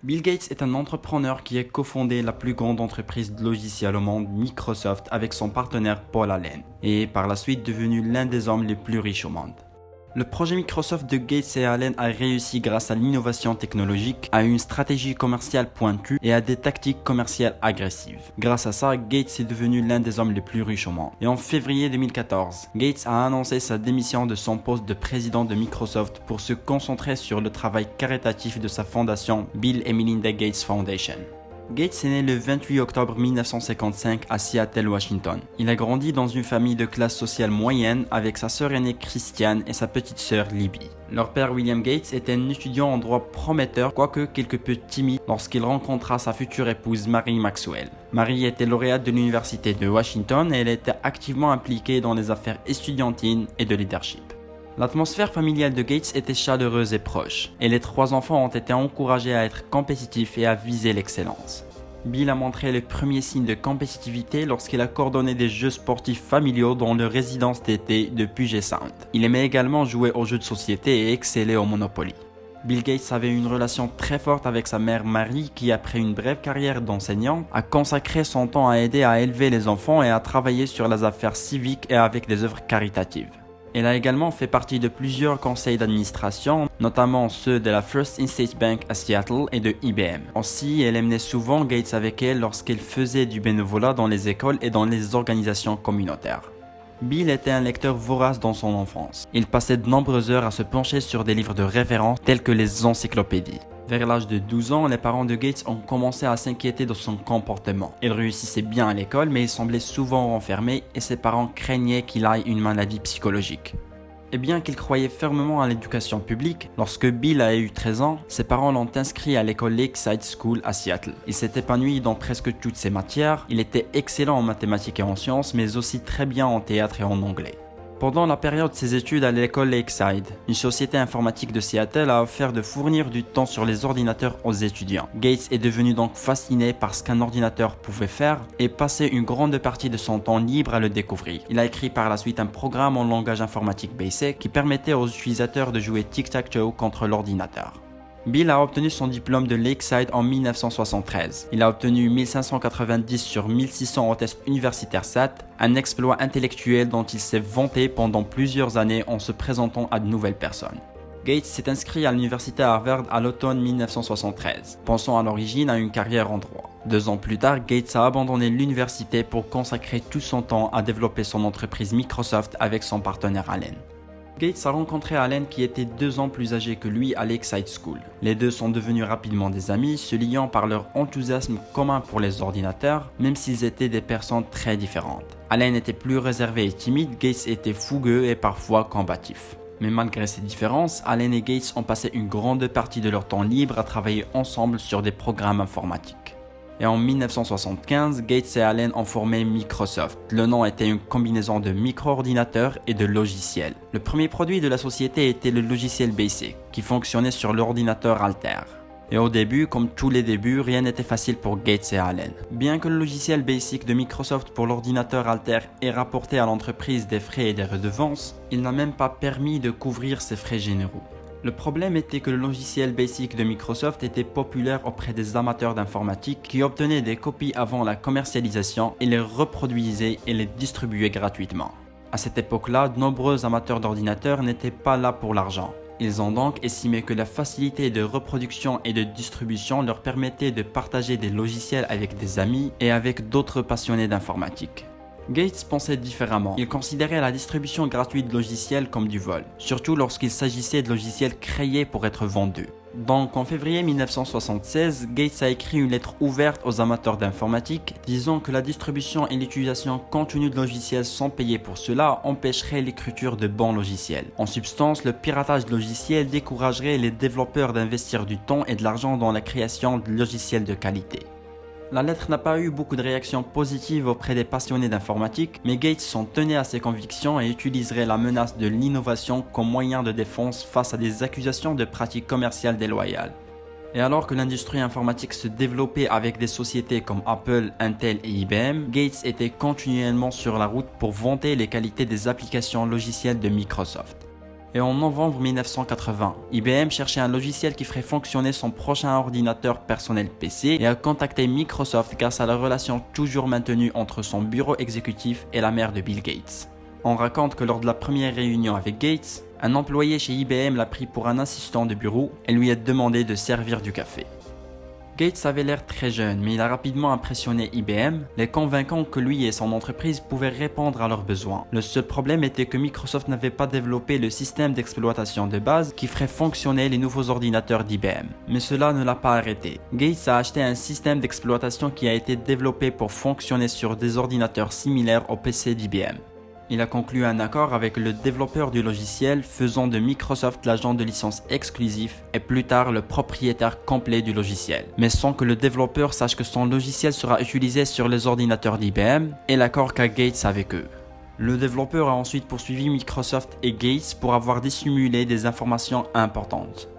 Bill Gates est un entrepreneur qui a cofondé la plus grande entreprise de logiciels au monde, Microsoft, avec son partenaire Paul Allen, et est par la suite devenu l'un des hommes les plus riches au monde. Le projet Microsoft de Gates et Allen a réussi grâce à l'innovation technologique, à une stratégie commerciale pointue et à des tactiques commerciales agressives. Grâce à ça, Gates est devenu l'un des hommes les plus riches au monde. Et en février 2014, Gates a annoncé sa démission de son poste de président de Microsoft pour se concentrer sur le travail caritatif de sa fondation Bill et Melinda Gates Foundation. Gates est né le 28 octobre 1955 à Seattle, Washington. Il a grandi dans une famille de classe sociale moyenne avec sa sœur aînée Christiane et sa petite sœur Libby. Leur père William Gates était un étudiant en droit prometteur, quoique quelque peu timide lorsqu'il rencontra sa future épouse Mary Maxwell. Mary était lauréate de l'université de Washington et elle était activement impliquée dans les affaires estudiantines et de leadership. L'atmosphère familiale de Gates était chaleureuse et proche, et les trois enfants ont été encouragés à être compétitifs et à viser l'excellence. Bill a montré les premiers signes de compétitivité lorsqu'il a coordonné des jeux sportifs familiaux dans leur résidence d'été de Puget Sound. Il aimait également jouer aux jeux de société et exceller au Monopoly. Bill Gates avait une relation très forte avec sa mère Mary qui, après une brève carrière d'enseignant, a consacré son temps à aider à élever les enfants et à travailler sur les affaires civiques et avec des œuvres caritatives. Elle a également fait partie de plusieurs conseils d'administration, notamment ceux de la First State Bank à Seattle et de IBM. Aussi, elle emmenait souvent Gates avec elle lorsqu'elle faisait du bénévolat dans les écoles et dans les organisations communautaires. Bill était un lecteur vorace dans son enfance. Il passait de nombreuses heures à se pencher sur des livres de référence tels que les encyclopédies. Vers l'âge de 12 ans, les parents de Gates ont commencé à s'inquiéter de son comportement. Il réussissait bien à l'école, mais il semblait souvent renfermé et ses parents craignaient qu'il ait une maladie psychologique. Et bien qu'il croyait fermement à l'éducation publique, lorsque Bill a eu 13 ans, ses parents l'ont inscrit à l'école Lakeside School à Seattle. Il s'est épanoui dans presque toutes ses matières, il était excellent en mathématiques et en sciences, mais aussi très bien en théâtre et en anglais. Pendant la période de ses études à l'école Lakeside, une société informatique de Seattle a offert de fournir du temps sur les ordinateurs aux étudiants. Gates est devenu donc fasciné par ce qu'un ordinateur pouvait faire et passait une grande partie de son temps libre à le découvrir. Il a écrit par la suite un programme en langage informatique BASIC qui permettait aux utilisateurs de jouer tic-tac-toe contre l'ordinateur. Bill a obtenu son diplôme de Lakeside en 1973. Il a obtenu 1590 sur 1600 en test universitaire SAT, un exploit intellectuel dont il s'est vanté pendant plusieurs années en se présentant à de nouvelles personnes. Gates s'est inscrit à l'université Harvard à l'automne 1973, pensant à l'origine à une carrière en droit. 2 ans plus tard, Gates a abandonné l'université pour consacrer tout son temps à développer son entreprise Microsoft avec son partenaire Allen. Gates a rencontré Allen qui était 2 ans plus âgé que lui à Lakeside School. Les deux sont devenus rapidement des amis, se liant par leur enthousiasme commun pour les ordinateurs, même s'ils étaient des personnes très différentes. Allen était plus réservé et timide, Gates était fougueux et parfois combatif. Mais malgré ces différences, Allen et Gates ont passé une grande partie de leur temps libre à travailler ensemble sur des programmes informatiques. Et en 1975, Gates et Allen ont formé Microsoft. Le nom était une combinaison de micro-ordinateurs et de logiciels. Le premier produit de la société était le logiciel BASIC, qui fonctionnait sur l'ordinateur Altair. Et au début, comme tous les débuts, rien n'était facile pour Gates et Allen. Bien que le logiciel BASIC de Microsoft pour l'ordinateur Altair ait rapporté à l'entreprise des frais et des redevances, il n'a même pas permis de couvrir ses frais généraux. Le problème était que le logiciel BASIC de Microsoft était populaire auprès des amateurs d'informatique qui obtenaient des copies avant la commercialisation et les reproduisaient et les distribuaient gratuitement. À cette époque-là, de nombreux amateurs d'ordinateurs n'étaient pas là pour l'argent. Ils ont donc estimé que la facilité de reproduction et de distribution leur permettait de partager des logiciels avec des amis et avec d'autres passionnés d'informatique. Gates pensait différemment. Il considérait la distribution gratuite de logiciels comme du vol, surtout lorsqu'il s'agissait de logiciels créés pour être vendus. Donc en février 1976, Gates a écrit une lettre ouverte aux amateurs d'informatique disant que la distribution et l'utilisation continue de logiciels sans payer pour cela empêcherait l'écriture de bons logiciels. En substance, le piratage de logiciels découragerait les développeurs d'investir du temps et de l'argent dans la création de logiciels de qualité. La lettre n'a pas eu beaucoup de réactions positives auprès des passionnés d'informatique, mais Gates s'en tenait à ses convictions et utiliserait la menace de l'innovation comme moyen de défense face à des accusations de pratiques commerciales déloyales. Et alors que l'industrie informatique se développait avec des sociétés comme Apple, Intel et IBM, Gates était continuellement sur la route pour vanter les qualités des applications logicielles de Microsoft. Et en novembre 1980, IBM cherchait un logiciel qui ferait fonctionner son prochain ordinateur personnel PC et a contacté Microsoft grâce à la relation toujours maintenue entre son bureau exécutif et la mère de Bill Gates. On raconte que lors de la première réunion avec Gates, un employé chez IBM l'a pris pour un assistant de bureau et lui a demandé de servir du café. Gates avait l'air très jeune, mais il a rapidement impressionné IBM, les convainquant que lui et son entreprise pouvaient répondre à leurs besoins. Le seul problème était que Microsoft n'avait pas développé le système d'exploitation de base qui ferait fonctionner les nouveaux ordinateurs d'IBM. Mais cela ne l'a pas arrêté. Gates a acheté un système d'exploitation qui a été développé pour fonctionner sur des ordinateurs similaires au PC d'IBM. Il a conclu un accord avec le développeur du logiciel, faisant de Microsoft l'agent de licence exclusif et plus tard le propriétaire complet du logiciel, mais sans que le développeur sache que son logiciel sera utilisé sur les ordinateurs d'IBM et l'accord qu'a Gates avec eux. Le développeur a ensuite poursuivi Microsoft et Gates pour avoir dissimulé des informations importantes.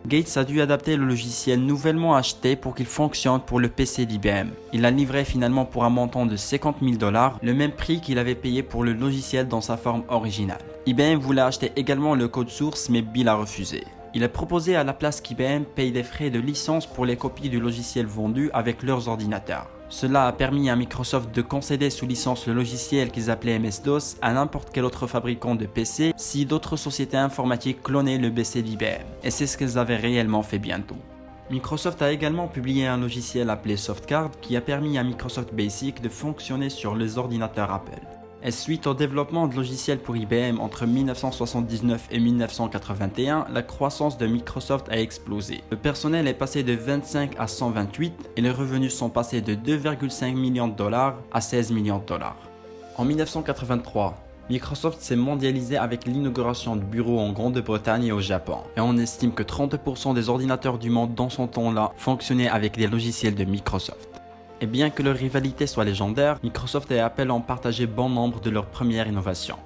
Gates a dû adapter le logiciel nouvellement acheté pour qu'il fonctionne pour le PC d'IBM. Il l'a livré finalement pour un montant de 50 000 $, le même prix qu'il avait payé pour le logiciel dans sa forme originale. IBM voulait acheter également le code source, mais Bill a refusé. Il a proposé à la place qu'IBM paye des frais de licence pour les copies du logiciel vendues avec leurs ordinateurs. Cela a permis à Microsoft de concéder sous licence le logiciel qu'ils appelaient MS-DOS à n'importe quel autre fabricant de PC si d'autres sociétés informatiques clonaient le PC d'IBM. Et c'est ce qu'ils avaient réellement fait bientôt. Microsoft a également publié un logiciel appelé Softcard qui a permis à Microsoft Basic de fonctionner sur les ordinateurs Apple. Et suite au développement de logiciels pour IBM entre 1979 et 1981, la croissance de Microsoft a explosé. Le personnel est passé de 25 à 128 et les revenus sont passés de 2,5 millions de dollars à 16 millions de dollars. En 1983, Microsoft s'est mondialisé avec l'inauguration de bureaux en Grande-Bretagne et au Japon. Et on estime que 30% des ordinateurs du monde dans son temps-là fonctionnaient avec des logiciels de Microsoft. Et bien que leur rivalité soit légendaire, Microsoft et Apple ont partagé bon nombre de leurs premières innovations.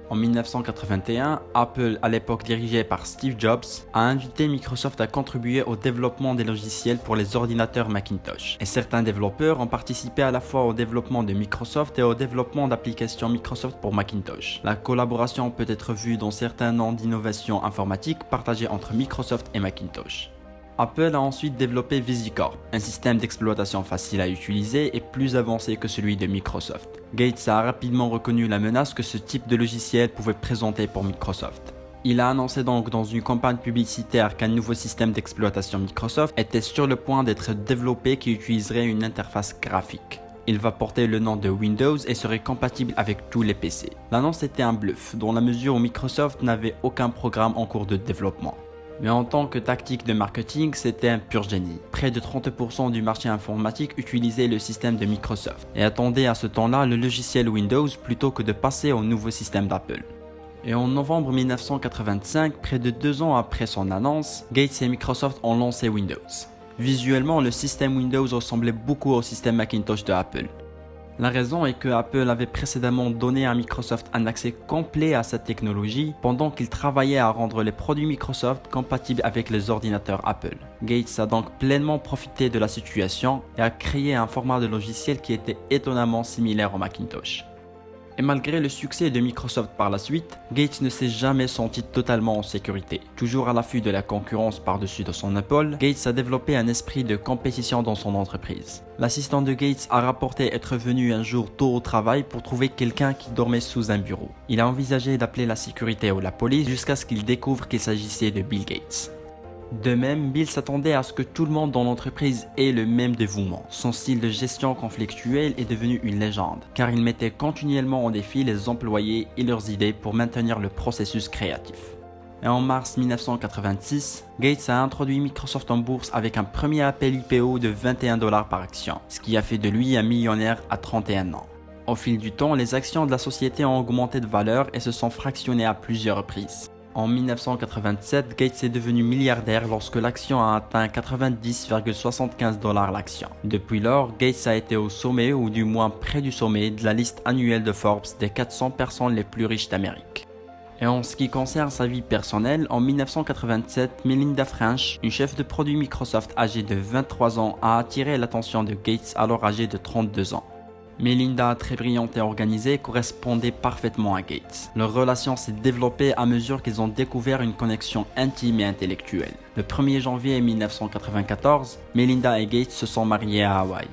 En 1981, Apple, à l'époque dirigé par Steve Jobs, a invité Microsoft à contribuer au développement des logiciels pour les ordinateurs Macintosh. Et certains développeurs ont participé à la fois au développement de Microsoft et au développement d'applications Microsoft pour Macintosh. La collaboration peut être vue dans certains noms d'innovation informatique partagés entre Microsoft et Macintosh. Apple a ensuite développé VisiCorp, un système d'exploitation facile à utiliser et plus avancé que celui de Microsoft. Gates a rapidement reconnu la menace que ce type de logiciel pouvait présenter pour Microsoft. Il a annoncé donc dans une campagne publicitaire qu'un nouveau système d'exploitation Microsoft était sur le point d'être développé qui utiliserait une interface graphique. Il va porter le nom de Windows et serait compatible avec tous les PC. L'annonce était un bluff, dans la mesure où Microsoft n'avait aucun programme en cours de développement. Mais en tant que tactique de marketing, c'était un pur génie. Près de 30% du marché informatique utilisait le système de Microsoft et attendait à ce temps-là le logiciel Windows plutôt que de passer au nouveau système d'Apple. Et en novembre 1985, près de 2 ans après son annonce, Gates et Microsoft ont lancé Windows. Visuellement, le système Windows ressemblait beaucoup au système Macintosh de Apple. La raison est que Apple avait précédemment donné à Microsoft un accès complet à cette technologie pendant qu'il travaillait à rendre les produits Microsoft compatibles avec les ordinateurs Apple. Gates a donc pleinement profité de la situation et a créé un format de logiciel qui était étonnamment similaire au Macintosh. Et malgré le succès de Microsoft par la suite, Gates ne s'est jamais senti totalement en sécurité. Toujours à l'affût de la concurrence par-dessus de son épaule, Gates a développé un esprit de compétition dans son entreprise. L'assistant de Gates a rapporté être venu un jour tôt au travail pour trouver quelqu'un qui dormait sous un bureau. Il a envisagé d'appeler la sécurité ou la police jusqu'à ce qu'il découvre qu'il s'agissait de Bill Gates. De même, Bill s'attendait à ce que tout le monde dans l'entreprise ait le même dévouement. Son style de gestion conflictuelle est devenu une légende, car il mettait continuellement en défi les employés et leurs idées pour maintenir le processus créatif. Et en mars 1986, Gates a introduit Microsoft en bourse avec un premier appel IPO de 21 $ par action, ce qui a fait de lui un millionnaire à 31 ans. Au fil du temps, les actions de la société ont augmenté de valeur et se sont fractionnées à plusieurs reprises. En 1987, Gates est devenu milliardaire lorsque l'action a atteint 90,75 $ l'action. Depuis lors, Gates a été au sommet ou du moins près du sommet de la liste annuelle de Forbes des 400 personnes les plus riches d'Amérique. Et en ce qui concerne sa vie personnelle, en 1987, Melinda French, une chef de produit Microsoft âgée de 23 ans, a attiré l'attention de Gates alors âgé de 32 ans. Melinda, très brillante et organisée, correspondait parfaitement à Gates. Leur relation s'est développée à mesure qu'ils ont découvert une connexion intime et intellectuelle. Le 1er janvier 1994, Melinda et Gates se sont mariés à Hawaï.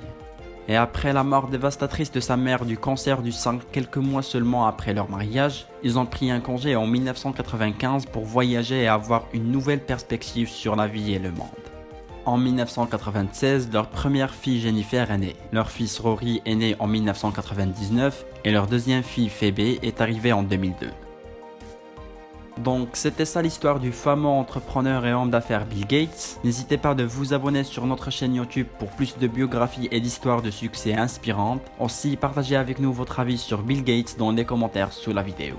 Et après la mort dévastatrice de sa mère du cancer du sein quelques mois seulement après leur mariage, ils ont pris un congé en 1995 pour voyager et avoir une nouvelle perspective sur la vie et le monde. En 1996, leur première fille Jennifer est née. Leur fils Rory est né en 1999 et leur deuxième fille Phoebe est arrivée en 2002. Donc c'était ça l'histoire du fameux entrepreneur et homme d'affaires Bill Gates. N'hésitez pas de vous abonner sur notre chaîne YouTube pour plus de biographies et d'histoires de succès inspirantes. Aussi partagez avec nous votre avis sur Bill Gates dans les commentaires sous la vidéo.